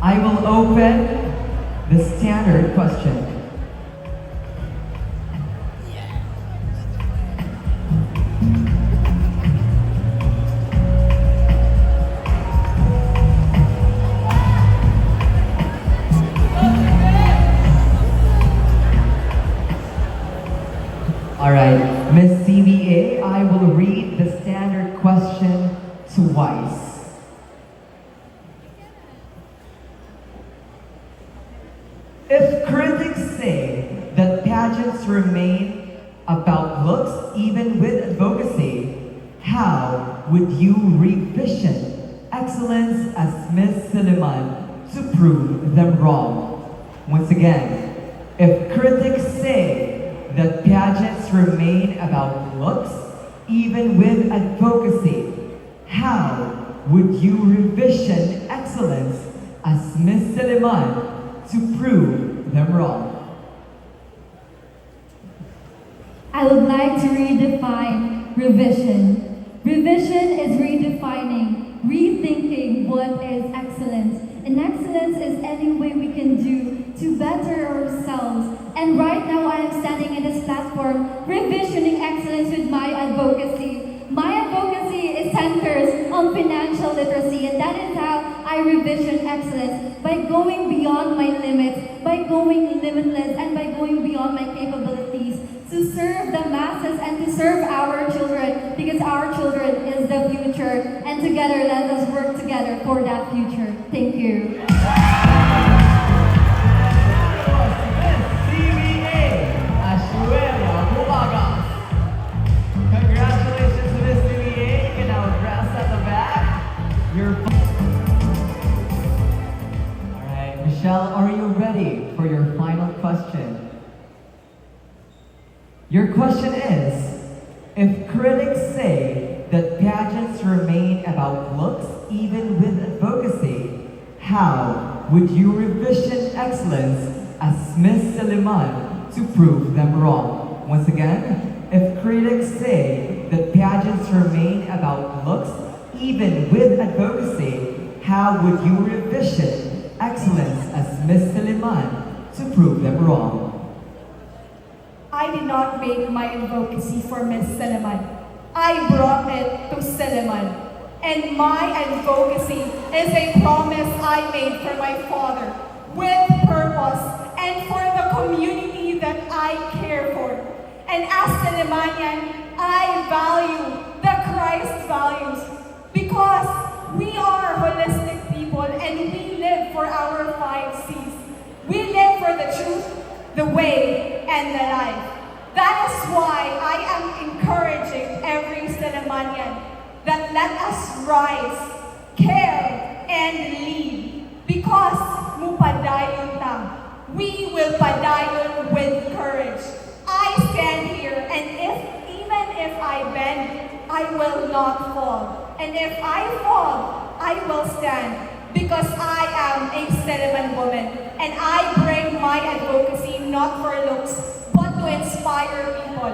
I will open the standard question. Alright, Miss CBA, I will read the standard question twice. If critics say that pageants remain about looks even with advocacy, how would you revision excellence as Miss Silliman to prove them wrong? Once again, if critics say that pageants remain about looks even with advocacy, how would you revision excellence as Miss Silliman to prove them wrong? I would like to redefine revision. Revision is redefining, rethinking what is excellence. And excellence is any way we can do to better ourselves. And right now I am standing in this platform, revisioning excellence with my advocacy. My advocacy is centers on financial literacy, and that is how I revision excellence, by going beyond my limits, by going limitless, and by going beyond my capabilities to serve the masses and to serve our children, because our children is the future, and together let us work together for that future. Thank you. Congratulations, Miss CBA. You can now dress at the back. Alright, Michelle, are you ready for your final question? Your question is, if critics say that pageants remain about looks even with advocacy, how would you revision excellence as Miss Silliman to prove them wrong? Once again, if critics say that pageants remain about looks even with advocacy, how would you revision excellence as Miss Silliman to prove them wrong? I did not make my advocacy for Miss Silliman. I brought it to Silliman. And my advocacy is a promise I made for my father, with purpose, and for the community that I care for. And as Sillimanian, I value the Christ values, because we are holistic people and we live for our 5 C's. We live for the truth, the way, and the life. That is why I am encouraging every Sillimanian that let us rise, care, and lead. Because mupadayon ta, we will padayon with courage. I stand here, and even if I bend, I will not fall. And if I fall, I will stand, because I am a Silliman woman, and I bring my advocacy not for looks, but to inspire people.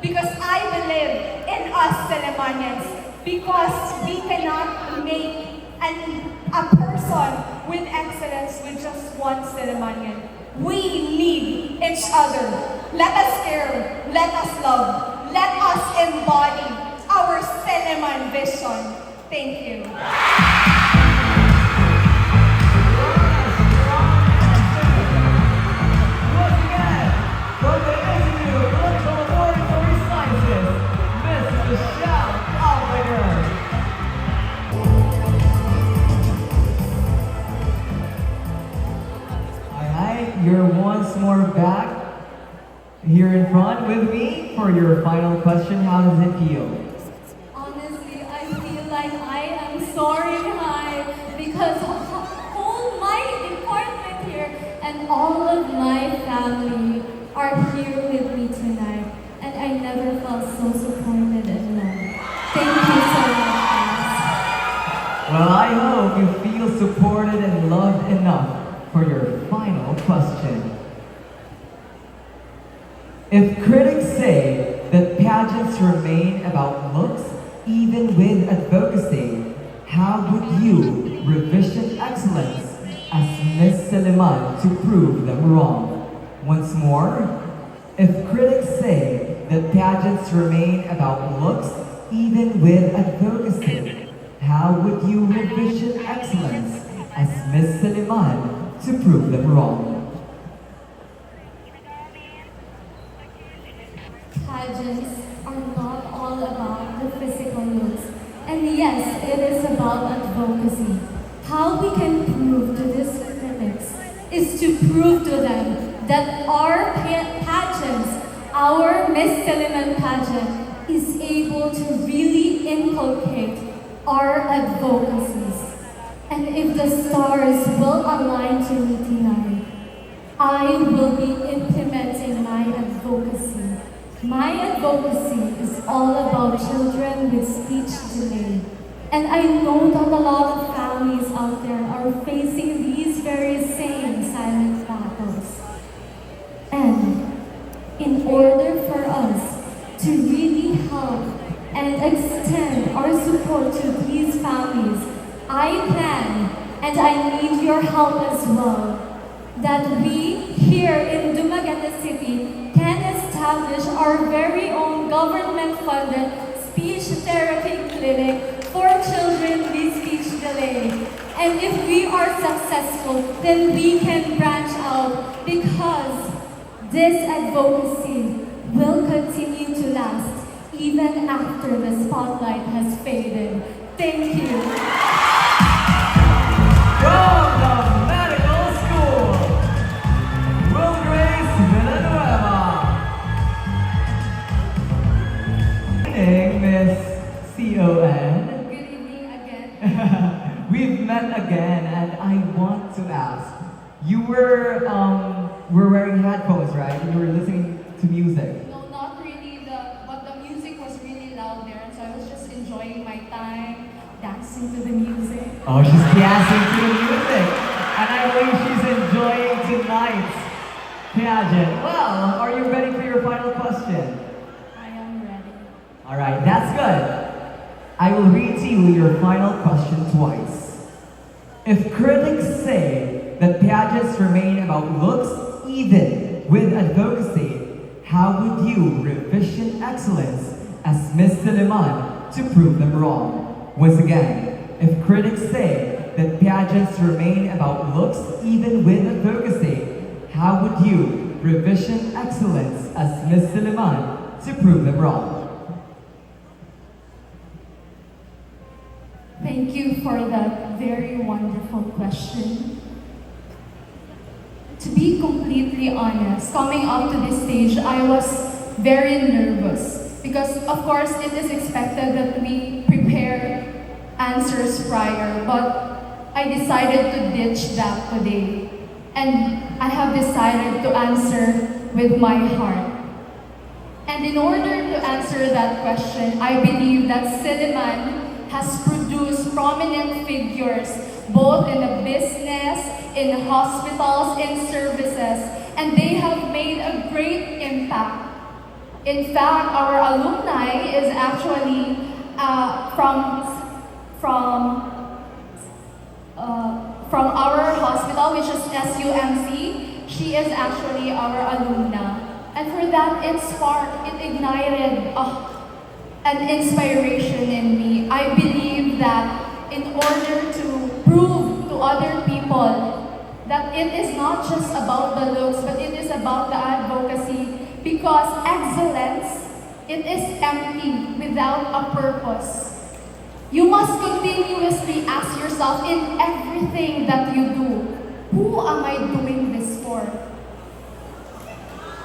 Because I believe in us Sillimanians, because we cannot make a person with excellence with just one Sillimanian. We need each other. Let us care, let us love, let us embody our Silliman vision. Thank you. You're once more back here in front with me for your final question. How does it feel? Honestly, I feel like I am soaring high, because all my department here and all of my family are here with me tonight, and I never felt so supported and loved. Thank you so much, guys. Well, I hope you feel supported and loved enough for your final question. If critics say that pageants remain about looks even with advocacy, how would you revision excellence as Miss Silliman to prove them wrong. Once more, if critics say that pageants remain about looks even with advocacy, how would you revision excellence as Miss Silliman to prove them wrong? Pageants are not all about the physical looks. And yes, it is about advocacy. How we can prove to these critics is to prove to them that our pageants, our Miss Silliman pageant, is able to really inculcate our advocacies. And if the stars will align to me tonight, I will be implementing my advocacy. My advocacy is all about children with speech delay. And I know that a lot of families out there are facing these very same silent battles. And in order for us to really help and extend our support to these families, I plan and I need your help as well, that we here in Dumaguete City can establish our very own government-funded speech therapy clinic for children with speech delay. And if we are successful, then we can branch out because this advocacy will continue to last even after the spotlight has faded. Thank you. From the medical school, Will Grace Villanueva. Good evening, Miss CON. Good evening again. We've met again, and I want to ask. You were wearing headphones, right? You were listening to music. No, not really, but the music was really loud there, so I was just enjoying my time, dancing to the music. Oh, she's dancing to the music, and I believe she's enjoying tonight's pageant. Well, are you ready for your final question? I am ready. All right, that's good. I will read to you your final question twice. If critics say that pageants remain about looks even with advocacy, how would you revision excellence as Miss Silliman to prove them wrong? Once again, if critics say that pageants remain about looks even with advocacy, how would you revision excellence as Miss Silliman to prove them wrong? Thank you for that very wonderful question. To be completely honest, coming up to this stage, I was very nervous because, of course, it is expected that we prepare answers prior, but I decided to ditch that today. And I have decided to answer with my heart. And in order to answer that question, I believe that Silliman has produced prominent figures both in the business, in hospitals, in services, and they have made a great impact. In fact, our alumni is actually from our hospital, which is SUMC. She is actually our alumna. And for that, it ignited an inspiration in me. I believe that in order to prove to other people that it is not just about the looks, but it is about the advocacy, because excellence, it is empty without a purpose. You must continuously ask yourself in everything that you do, who am I doing this for?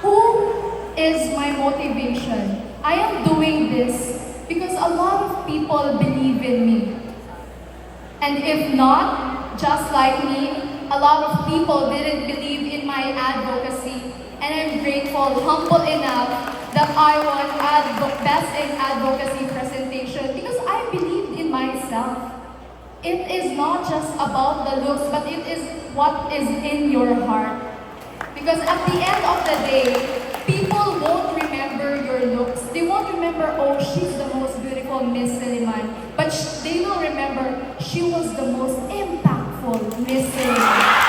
Who is my motivation? I am doing this because a lot of people believe in me. And if not, just like me, a lot of people didn't believe in my advocacy. And I'm grateful, humble enough that I won Best in Advocacy presentation because I believed in myself. It is not just about the looks, but it is what is in your heart. Because at the end of the day, people won't remember your looks. They won't remember, oh, she's the most beautiful Miss Silliman. But they will remember, she was the most impactful Miss Silliman.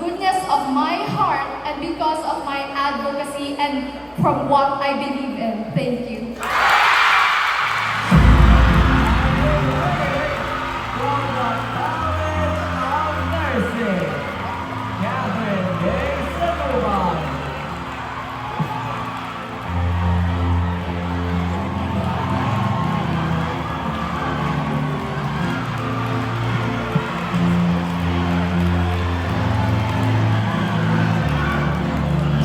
goodness of my heart and because of my advocacy and from what I believe in. Thank you. From the College of Nursing, Catherine Day Silliman.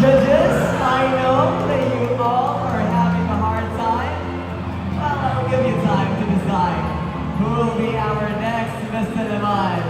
Judges, I know that you all are having a hard time. Well, I'll give you time to decide who will be our next Miss Silliman.